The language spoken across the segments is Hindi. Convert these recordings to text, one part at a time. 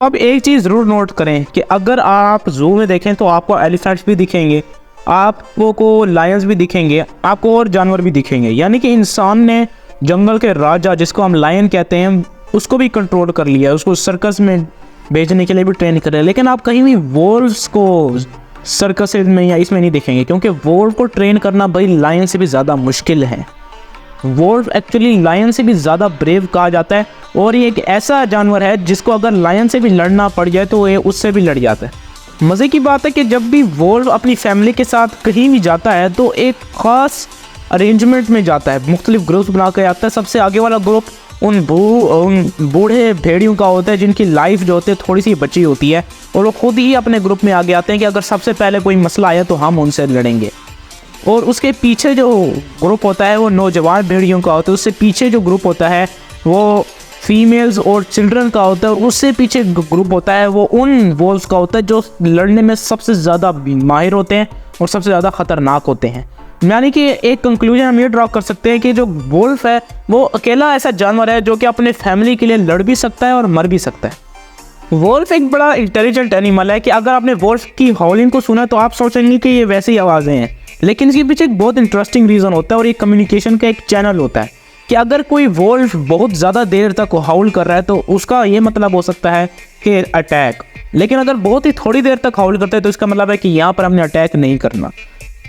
अब एक चीज़ ज़रूर नोट करें कि अगर आप जू में देखें तो आपको एलिफेंट्स भी दिखेंगे, आपको लायंस भी दिखेंगे, आपको और जानवर भी दिखेंगे। यानी कि इंसान ने जंगल के राजा जिसको हम लायन कहते हैं उसको भी कंट्रोल कर लिया, उसको सर्कस में भेजने के लिए भी ट्रेन कर रहे हैं। लेकिन आप कहीं भी वोल्व्स को सर्कस में या इसमें नहीं देखेंगे, क्योंकि वोल्व को ट्रेन करना भाई लायन से भी ज़्यादा मुश्किल है। वोल्व एक्चुअली लायन से भी ज़्यादा ब्रेव कहा जाता है, और ये एक ऐसा जानवर है जिसको अगर लायन से भी लड़ना पड़ जाए तो ये उससे भी लड़ जाता है। मज़े की बात है कि जब भी वोल्व अपनी फैमिली के साथ कहीं भी जाता है तो एक ख़ास अरेंजमेंट में जाता है, मुख्तलिफ ग्रुप्स बना कर आता है। सबसे आगे वाला ग्रुप उन बूढ़े भेड़ियों का होता है जिनकी लाइफ जो होती है थोड़ी सी बची होती है, और वो खुद ही अपने ग्रुप में आगे आते हैं कि अगर सबसे पहले कोई मसला आया तो हम उनसे लड़ेंगे। और उसके पीछे जो ग्रुप होता है वो नौजवान भेड़ियों का होता है, उससे पीछे जो ग्रुप होता है वो फीमेल्स और चिल्ड्रन का होता है, और उससे पीछे ग्रुप होता है वो उन वोल्व्स का होता है जो लड़ने में सबसे ज़्यादा माहिर होते हैं और सबसे ज़्यादा ख़तरनाक होते हैं। यानी कि एक कंक्लूजन हम ये ड्रॉ कर सकते हैं कि जो वोल्फ है वो अकेला ऐसा जानवर है जो कि अपने फैमिली के लिए लड़ भी सकता है और मर भी सकता है। वोल्फ एक बड़ा इंटेलिजेंट एनिमल है कि अगर आपने वोल्फ की हॉलिंग को सुना तो आप सोचेंगे कि ये वैसी आवाज़ें हैं, लेकिन इसके पीछे एक बहुत इंटरेस्टिंग रीज़न होता है और ये कम्युनिकेशन का एक चैनल होता है कि अगर कोई वोल्फ बहुत ज़्यादा देर तक हाउल कर रहा है तो उसका ये मतलब हो सकता है कि अटैक, लेकिन अगर बहुत ही थोड़ी देर तक हाउल करता है तो इसका मतलब है कि यहाँ पर हमने अटैक नहीं करना।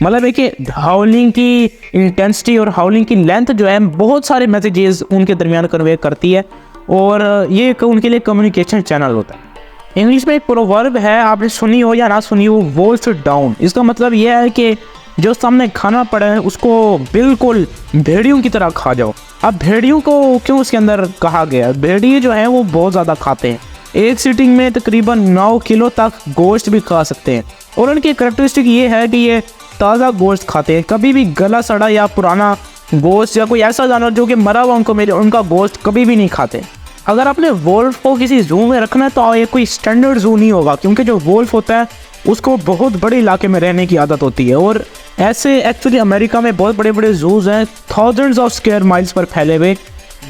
मतलब है कि हाउलिंग की इंटेंसिटी और हाउलिंग की लेंथ जो है बहुत सारे मैसेजेस उनके दरमियान कन्वे करती है, और ये उनके लिए कम्युनिकेशन चैनल होता है। इंग्लिश में एक प्रोवर्ब है, आपने सुनी हो या ना सुनी हो, वोल्फ डाउन। इसका मतलब ये है कि जो सामने खाना पड़ा है उसको बिल्कुल भेड़ियों की तरह खा जाओ। अब भेड़ियों को क्यों उसके अंदर कहा गया? भेड़िए जो हैं वो बहुत ज़्यादा खाते हैं, एक सीटिंग में तकरीबन 9 किलो तक गोश्त भी खा सकते हैं, और उनकी करैक्टरिस्टिक ये है कि ये ताज़ा गोश्त खाते हैं। कभी भी गला सड़ा या पुराना गोश्त या कोई ऐसा जानवर जो कि मरा हुआ उनका गोश्त कभी भी नहीं खाते। अगर आपने वोल्फ को किसी जू में रखना है तो ये कोई स्टैंडर्ड जू नहीं होगा, क्योंकि जो वोल्फ होता है उसको बहुत बड़े इलाके में रहने की आदत होती है, और ऐसे एक्चुअली अमेरिका में बहुत बड़े बड़े जूज हैं, thousands of square miles per फैले हुए,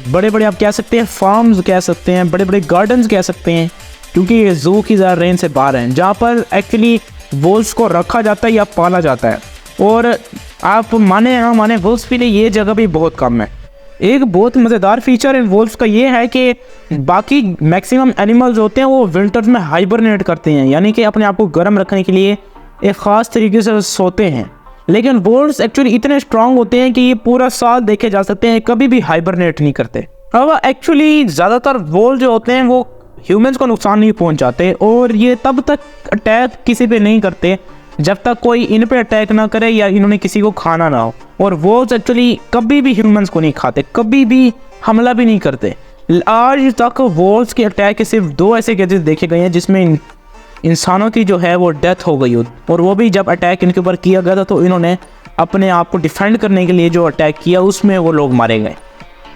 बड़े बड़े आप कह सकते हैं फार्म्स कह सकते हैं, बड़े बड़े गार्डन्स कह सकते हैं, क्योंकि ये जू की ज़्यादा रेंज से बाहर हैं, जहाँ पर एक्चुअली वोल्व्स को रखा जाता है या पाला जाता है। और आप माने ना माने वोल्व्स के लिए ये जगह भी बहुत कम है। एक बहुत मज़ेदार फीचर इन वोल्व्स का ये है कि बाकी मैक्सिमम एनिमल्स होते हैं वो विंटर्स में हाइबरनेट करते हैं, यानी कि अपने आप को गर्म रखने के लिए एक ख़ास तरीके से सोते हैं, लेकिन वोल्व्स एक्चुअली इतने स्ट्रांग होते हैं कि ये पूरा साल देखे जा सकते हैं, कभी भी हाइबरनेट नहीं करते। अब एक्चुअली ज़्यादातर वोल्व जो होते हैं वो ह्यूमंस को नुकसान नहीं पहुंचाते, और ये तब तक अटैक किसी पे नहीं करते जब तक कोई इन पे अटैक ना करे या इन्होंने किसी को खाना ना हो। और वोल्व्स एक्चुअली कभी भी ह्यूमंस को नहीं खाते, कभी भी हमला भी नहीं करते। आज तक वोल्व्स के अटैक के सिर्फ 2 ऐसे केसेस देखे गए हैं जिसमें इंसानों की जो है वो डेथ हो गई हो, और वो भी जब अटैक इनके ऊपर किया गया था तो इन्होंने अपने आप को डिफेंड करने के लिए जो अटैक किया उसमें वो लोग मारे गए।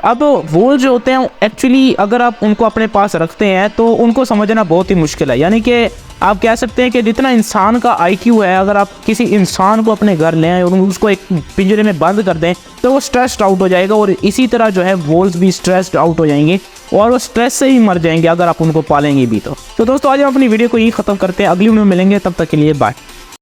अब वोल्व जो होते हैं एक्चुअली अगर आप उनको अपने पास रखते हैं तो उनको समझना बहुत ही मुश्किल है। यानी कि आप कह सकते हैं कि जितना इंसान का IQ है, अगर आप किसी इंसान को अपने घर ले आए और उसको एक पिंजरे में बंद कर दें तो वो स्ट्रेस्ड आउट हो जाएगा, और इसी तरह जो है वोल्व्स भी स्ट्रेस्ड आउट हो जाएंगे और वो स्ट्रेस से ही मर जाएंगे अगर आप उनको पालेंगे भी तो दोस्तों आज हम अपनी वीडियो को यही ख़त्म करते हैं, अगली वीडियो में मिलेंगे, तब तक के लिए बाय।